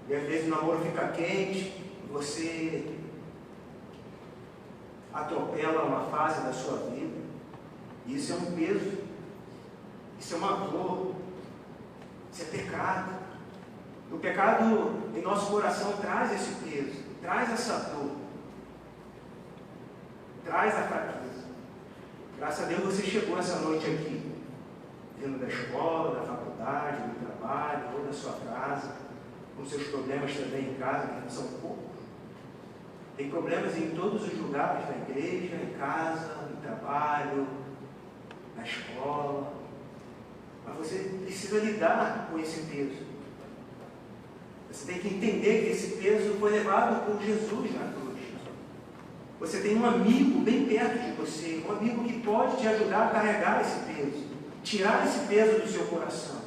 e às vezes o namoro fica quente, e você atropela uma fase da sua vida. E isso é um peso, isso é uma dor, isso é pecado. O pecado em nosso coração traz esse peso, traz essa dor, traz a fraqueza. Graças a Deus você chegou essa noite aqui, vindo da escola, da faculdade, do trabalho, ou da sua casa, com seus problemas também em casa, que não são poucos. Tem problemas em todos os lugares, na igreja, em casa, no trabalho, na escola. Mas você precisa lidar com esse peso. Você tem que entender que esse peso foi levado por Jesus na cruz. Você tem um amigo bem perto de você, um amigo que pode te ajudar a carregar esse peso, tirar esse peso do seu coração.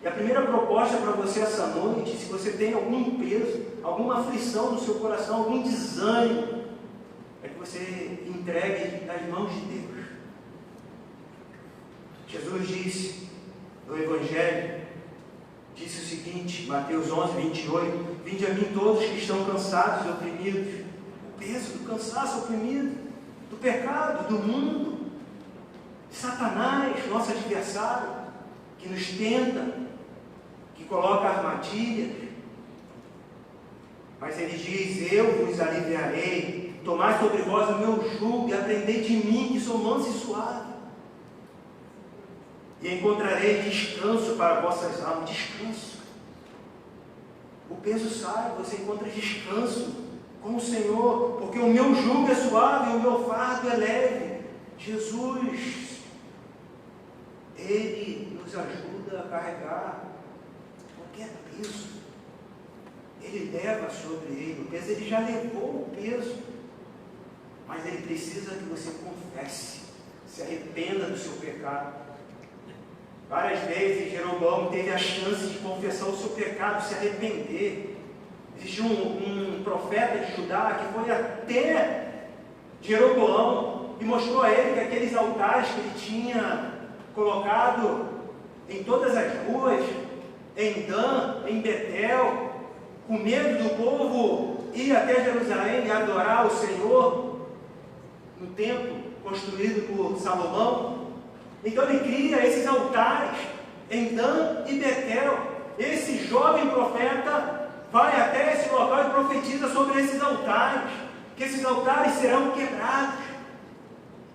E a primeira proposta para você essa noite, se você tem algum peso, alguma aflição no seu coração, algum desânimo, é que você entregue nas mãos de Deus. Jesus disse no Evangelho, disse o seguinte, Mateus 11, 28, vinde a mim todos que estão cansados e oprimidos. O peso do cansaço, oprimido, do pecado, do mundo, de Satanás, nosso adversário, que nos tenta, que coloca armadilhas. Mas ele diz, eu vos aliviarei, tomai sobre vós o meu jugo e aprendei de mim, que sou manso e suave. E encontrarei descanso para vossas almas. Descanso. O peso sai, você encontra descanso com o Senhor, porque o meu jugo é suave e o meu fardo é leve. Jesus, Ele nos nos ajuda a carregar qualquer peso. Ele leva sobre ele o peso, ele já levou o peso. Mas ele precisa que você confesse, se arrependa do seu pecado. Várias vezes Jeroboão teve a chance de confessar o seu pecado, se arrepender. Existe um profeta de Judá que foi até Jeroboão e mostrou a ele que aqueles altares que ele tinha colocado em todas as ruas, em Dan, em Betel, com medo do povo ir até Jerusalém e adorar o Senhor no templo construído por Salomão. Então ele cria esses altares em Dan e Betel. Esse jovem profeta vai até esse local e profetiza sobre esses altares, que esses altares serão quebrados.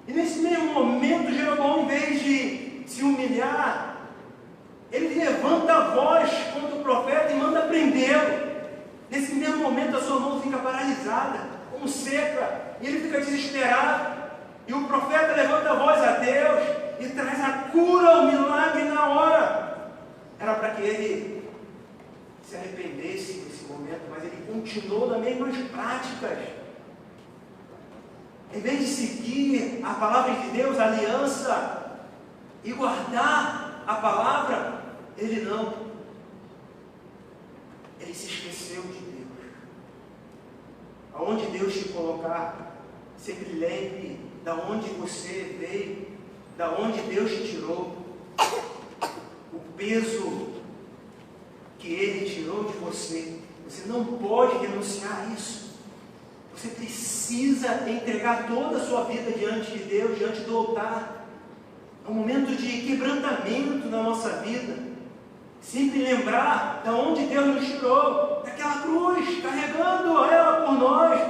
E nesse mesmo momento, Jeroboão, em vez de se humilhar, ele levanta a voz contra o profeta e manda prendê-lo. Nesse mesmo momento, a sua mão fica paralisada, como seca, e ele fica desesperado. E o profeta levanta a voz a Deus e traz a cura, o milagre na hora. Era para que ele se arrependesse nesse momento, mas ele continuou nas mesmas práticas. Em vez de seguir a palavra de Deus, a aliança, e guardar a palavra, ele não. Ele se esqueceu de Deus. Aonde Deus te colocar, sempre lembre da onde você veio, da onde Deus te tirou. O peso que Ele tirou de você, você não pode renunciar a isso. Você precisa entregar toda a sua vida diante de Deus, diante do altar. É um momento de quebrantamento na nossa vida. Sempre lembrar de onde Deus nos tirou, daquela cruz, carregando ela por nós,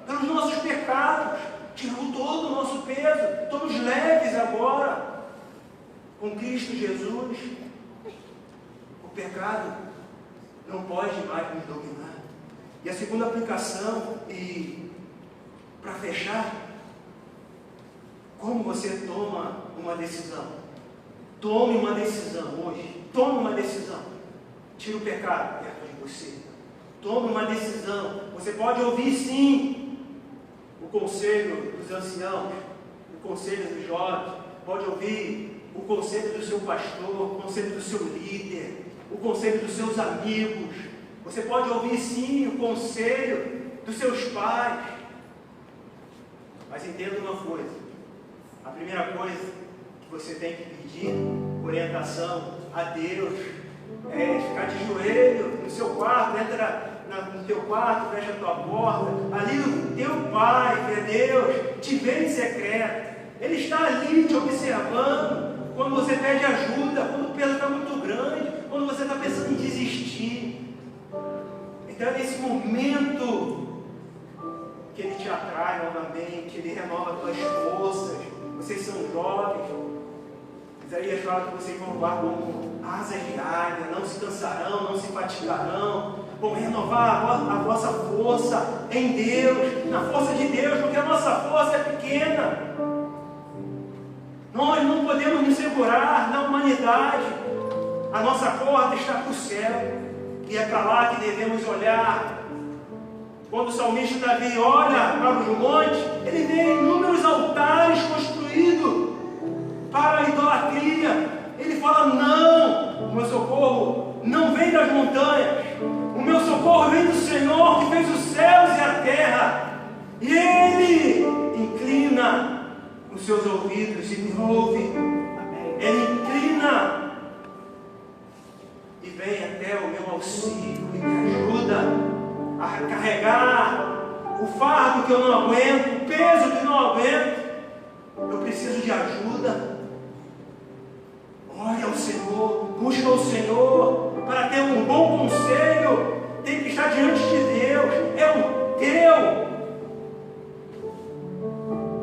pelos nossos pecados. Tirou todo o nosso peso, estamos leves agora. Com Cristo Jesus, o pecado não pode mais nos dominar. E a segunda aplicação, e para fechar, como você toma uma decisão? Tome uma decisão hoje. Tome uma decisão. Tira o pecado perto de você. Tome uma decisão. Você pode ouvir sim o conselho dos anciãos, o conselho dos jovens, pode ouvir o conselho do seu pastor, o conselho do seu líder, o conselho dos seus amigos. Você pode ouvir sim o conselho dos seus pais. Mas entenda uma coisa: a primeira coisa que você tem que pedir orientação a Deus é ficar de joelho no seu quarto. Entra no teu quarto, fecha a tua porta. Ali o teu Pai, que é Deus, te vê em secreto. Ele está ali te observando quando você pede ajuda, quando o peso está muito grande, quando você está pensando em desistir. Então é nesse momento que Ele te atrai novamente, Ele renova as tuas forças. Vocês são jovens. Isaías fala que vocês vão voar como asas de águia, não se cansarão, não se fatigarão. Vão renovar a vossa força em Deus, na força de Deus, porque a nossa força é pequena. Nós não podemos nos segurar na humanidade. A nossa porta está para o céu, e é para lá que devemos olhar. Quando o salmista Davi olha para os montes, ele vê inúmeros altares construídos para a idolatria. Ele fala: não, o meu socorro não vem das montanhas, o meu socorro vem do Senhor que fez os céus e a terra. E Ele inclina os seus ouvidos e me ouve. Ele inclina e vem até o meu auxílio e me ajuda a carregar o fardo que eu não aguento, o peso que eu não aguento. Eu preciso de ajuda. Ore ao Senhor, busca o Senhor. Para ter um bom conselho, tem que estar diante de Deus. É o teu,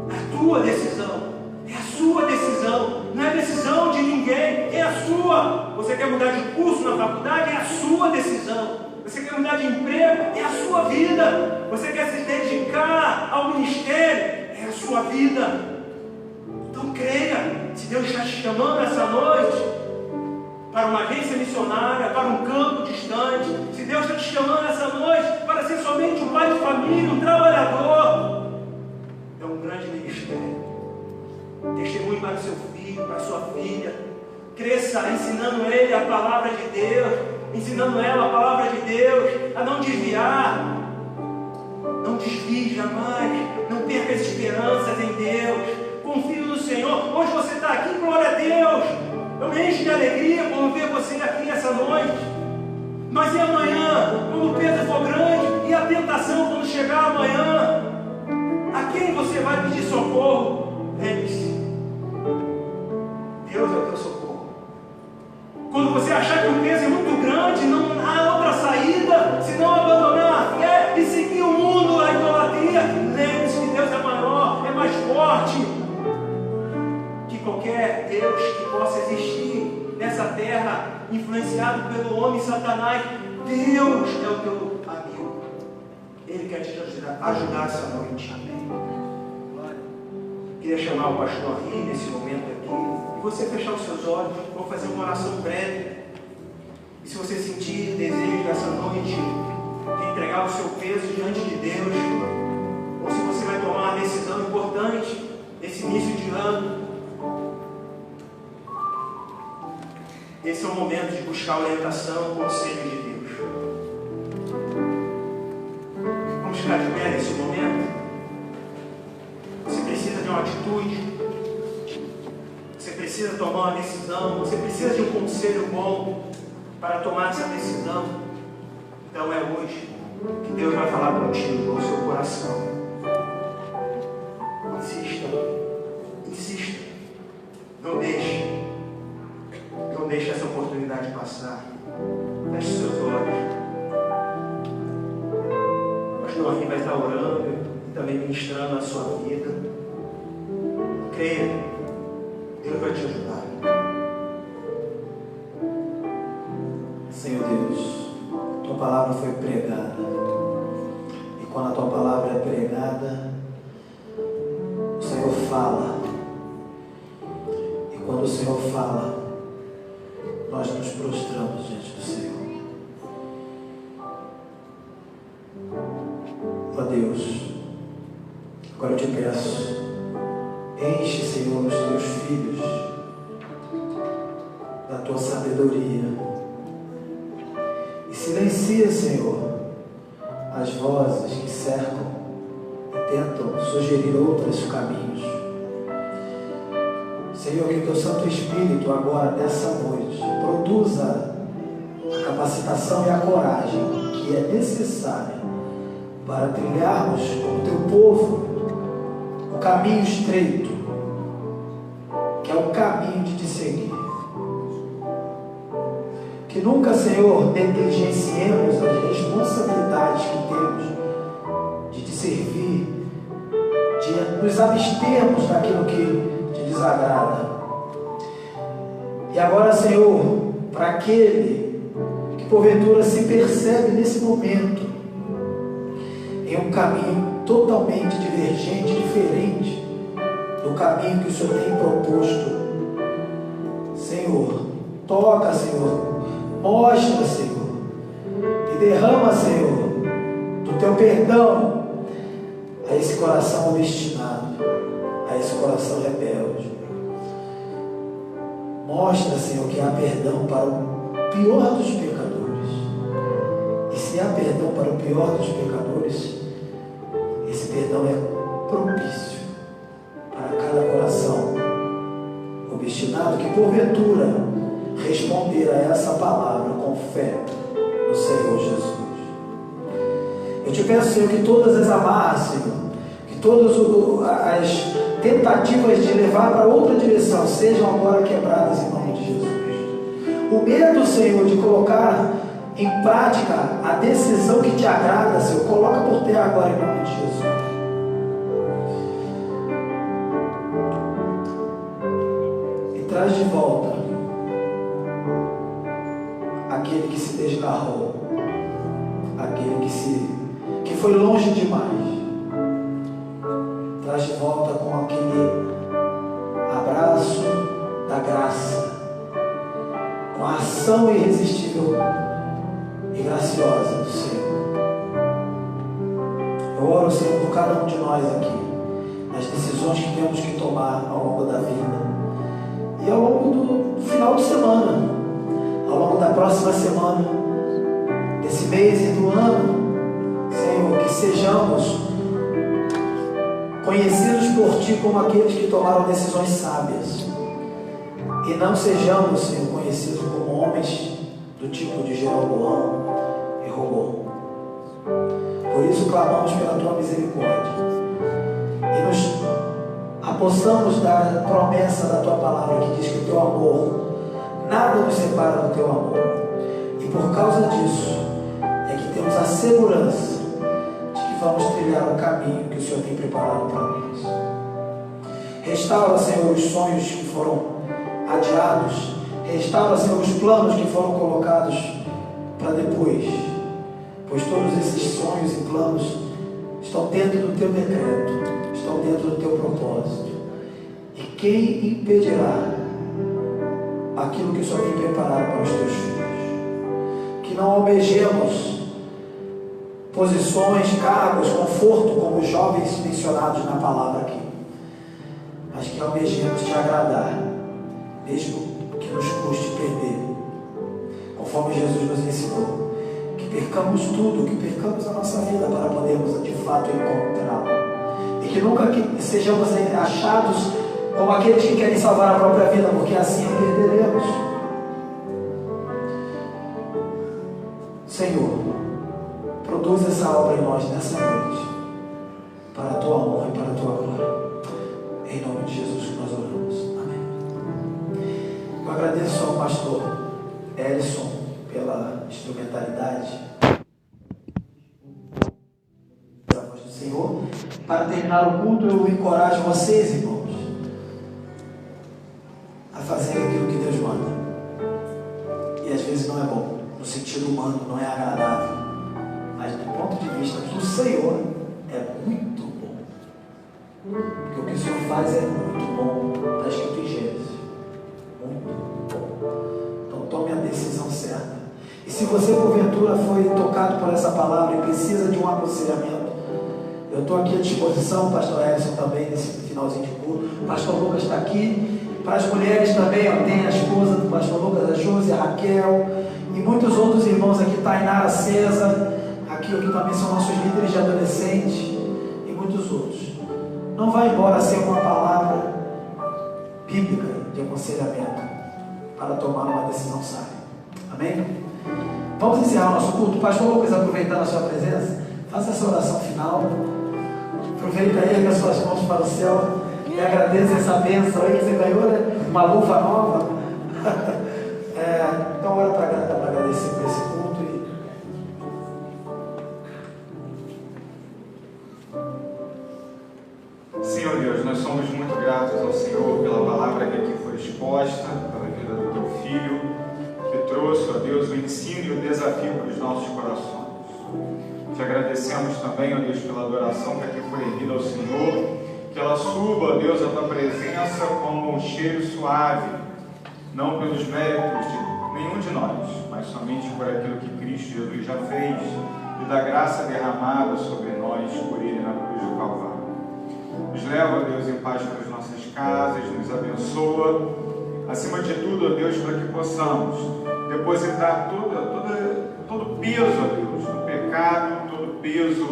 a tua decisão. É a sua decisão. Não é decisão de ninguém, é a sua. Você quer mudar de curso na faculdade? É a sua decisão. Você quer mudar de emprego? É a sua vida. Você quer se dedicar ao ministério? É a sua vida. Então creia. Se Deus está te chamando essa noite, para uma agência missionária, para um campo distante, se Deus está te chamando essa noite para ser somente um pai de família, um trabalhador, é um grande ministério. Testemunhe para o seu filho, para a sua filha. Cresça ensinando ele a palavra de Deus, ensinando ela a palavra de Deus, a não desviar. Não desvie jamais, não perca as esperanças em Deus. Confie no Senhor. Hoje você está aqui, glória a Deus. Eu me encho de alegria por ver você aqui essa noite. Mas e amanhã, quando o peso for grande, e a tentação quando chegar amanhã? A quem você vai pedir socorro? Lembre-se, Deus é o teu socorro. Quando você achar que o peso é muito grande, não há outra saída senão abandonar a fé e seguir o mundo, a idolatria. Lembre-se que Deus é maior, é mais forte que qualquer Deus que possa existir nessa terra, influenciado pelo homem Satanás. Deus é o teu amigo. Ele quer te ajudar essa noite. Amém. Queria chamar o pastor Henri nesse momento aqui, e você fechar os seus olhos. Vou fazer uma oração breve. E se você sentir desejo dessa noite de entregar o seu peso diante de Deus, ou se você vai tomar uma decisão importante nesse início de ano, esse é o momento de buscar orientação, conselho de Deus. Vamos ficar de pé nesse momento. Você precisa de uma atitude, você precisa tomar uma decisão, você precisa de um conselho bom para tomar essa decisão. Então é hoje que Deus vai falar contigo, com o seu coração. Insista, insista, não deixe essa oportunidade passar. Feche seus olhos. O pastor Henri vai estar orando e também ministrando a sua vida. Creia, Deus vai te ajudar. Senhor Deus, tua palavra foi pregada, e quando a tua palavra é pregada, o Senhor fala, e quando o Senhor fala, nós nos prostramos diante do Senhor. Ó Deus, agora eu te peço, enche, Senhor, os teus filhos da tua sabedoria e silencia, Senhor, as vozes que cercam e tentam sugerir outros caminhos. Senhor, que o teu Santo Espírito agora, nessa noite, produza a capacitação e a coragem que é necessária para trilharmos com o teu povo o caminho estreito, que é o caminho de te seguir. Que nunca, Senhor, negligenciemos as responsabilidades que temos de te servir, de nos abstermos daquilo que te desagrada. E agora, Senhor, para aquele que porventura se percebe nesse momento em um caminho totalmente divergente, diferente do caminho que o Senhor tem proposto, Senhor, toca, Senhor, mostra, Senhor, e derrama, Senhor, do teu perdão a esse coração obstinado, a esse coração rebelde. Mostra, Senhor, que há perdão para o pior dos pecadores. E se há perdão para o pior dos pecadores, esse perdão é propício para cada coração obstinado que porventura responder a essa palavra com fé no Senhor Jesus. Eu te peço, Senhor, que todas as amarras, Senhor, que todas as tentativas de levar para outra direção sejam agora quebradas em nome de Jesus. O medo, Senhor, de colocar em prática a decisão que te agrada, Senhor, coloca por terra agora em nome de Jesus. E traz de volta aquele que se desgarrou, aquele que foi longe demais. Traz de volta com aquele abraço da graça, com a ação irresistível e graciosa do Senhor. Eu oro, Senhor, por cada um de nós aqui, nas decisões que temos que tomar ao longo da vida e ao longo do final de semana, ao longo da próxima semana, desse mês e do ano. Senhor, que sejamos conhecidos por Ti como aqueles que tomaram decisões sábias, e não sejamos, Senhor, conhecidos como homens do tipo de Jeroboão e Robô. Por isso clamamos pela Tua misericórdia e nos apossamos da promessa da Tua palavra, que diz que o Teu amor, nada nos separa do Teu amor, e por causa disso é que temos a segurança de que vamos trilhar o caminho que o Senhor tem preparado para nós. Restaura, Senhor, os sonhos que foram adiados. Restaura, Senhor, os planos que foram colocados para depois, pois todos esses sonhos e planos estão dentro do Teu decreto, estão dentro do Teu propósito. E quem impedirá aquilo que o Senhor tem preparado para os Teus filhos? Que não almejemos posições, cargos, conforto, como os jovens mencionados na palavra aqui, mas que almejemos Te agradar, mesmo que nos custe perder, conforme Jesus nos ensinou, que percamos tudo, que percamos a nossa vida para podermos de fato encontrá-lo, e que nunca sejamos achados como aqueles que querem salvar a própria vida, porque assim a perderemos. Senhor, produz essa obra em nós nessa noite, para a Tua honra e para a Tua glória. Em nome de Jesus que nós oramos. Amém. Eu agradeço ao pastor Ellison pela instrumentalidade da voz do Senhor. Para terminar o culto, eu encorajo vocês, irmãos, a fazer aquilo que Deus manda. E às vezes não é bom, no sentido humano, não é agradável, mas do ponto de vista do Senhor é muito bom. Porque o que o Senhor faz é muito bom. Está escrito em Gênesis. Muito bom. Então tome a decisão certa. E se você porventura foi tocado por essa palavra e precisa de um aconselhamento, eu estou aqui à disposição, pastor Ellison também, nesse finalzinho de culto. O pastor Lucas está aqui. Para as mulheres também, ó, tem a esposa do pastor Lucas, a Josi, a Raquel, e muitos outros irmãos aqui, Tainara, César, aqui também são nossos líderes de adolescentes, e muitos outros. Não vai embora sem uma palavra bíblica de aconselhamento para tomar uma decisão sábia. Amém? Vamos encerrar o nosso culto. Pastor Lucas, aproveitando a sua presença, faça essa oração final. Aproveita aí, erga suas mãos para o céu e agradeça essa bênção aí que você ganhou, né? Uma luva nova. Então, ora para agradecer por esse culto. Senhor Deus, nós somos muito gratos ao Senhor pela palavra que aqui foi exposta, pela vida do Teu Filho, que trouxe, ó Deus, o ensino e o desafio para os nossos corações. Te agradecemos também, ó Deus, pela adoração que aqui foi erguida ao Senhor, que ela suba, ó Deus, a Tua presença como um cheiro suave, não pelos méritos de nenhum de nós, mas somente por aquilo que Cristo Jesus já fez e da graça derramada sobre nós por Ele na cruz do Calvário. Nos leva, ó Deus, em paz para as nossas casas, nos abençoa, acima de tudo, ó Deus, para que possamos depositar todo o peso, ó Deus, do pecado, todo o peso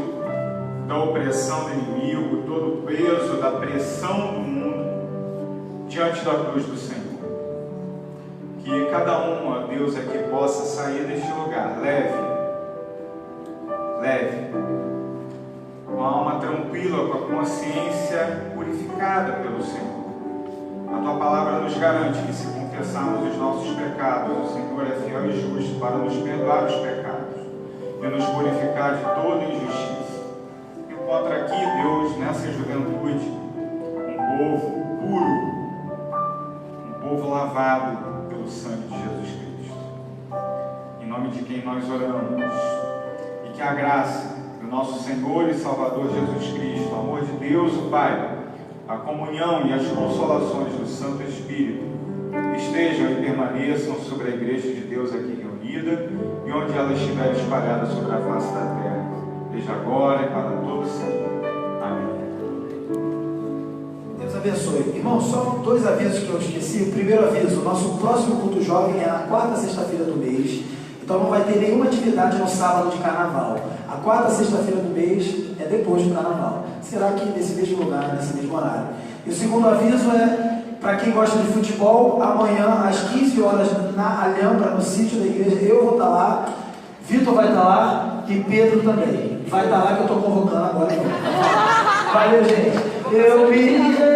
da opressão do inimigo, todo o peso da pressão do mundo diante da cruz do Senhor. Que cada um, ó Deus, aqui possa sair deste lugar leve, com a alma tranquila, com a consciência purificada pelo Senhor. A Tua palavra nos garante que se confessarmos os nossos pecados, o Senhor é fiel e justo para nos perdoar os pecados e nos purificar de toda injustiça. Encontra aqui, Deus, nessa juventude, um povo puro, um povo lavado pelo sangue de Jesus Cristo. Em nome de quem nós oramos, e que a graça do nosso Senhor e Salvador Jesus Cristo, o amor de Deus, o Pai, a comunhão e as consolações do Santo Espírito estejam e permaneçam sobre a igreja de Deus aqui reunida e onde ela estiver espalhada sobre a face da terra, desde agora e para todo sempre. Amém. Deus abençoe. Irmão, só 2 avisos que eu esqueci. O primeiro aviso: o nosso próximo culto jovem é na 4ª sexta-feira do mês. Então não vai ter nenhuma atividade no sábado de carnaval. A 4ª sexta-feira do mês é depois do carnaval. Será aqui nesse mesmo lugar, nesse mesmo horário. E o segundo aviso é, para quem gosta de futebol, amanhã às 15 horas na Alhambra, no sítio da igreja, eu vou estar lá, Vitor vai estar lá e Pedro também. Vai estar lá que eu estou convocando agora. Valeu, gente. Eu me rendo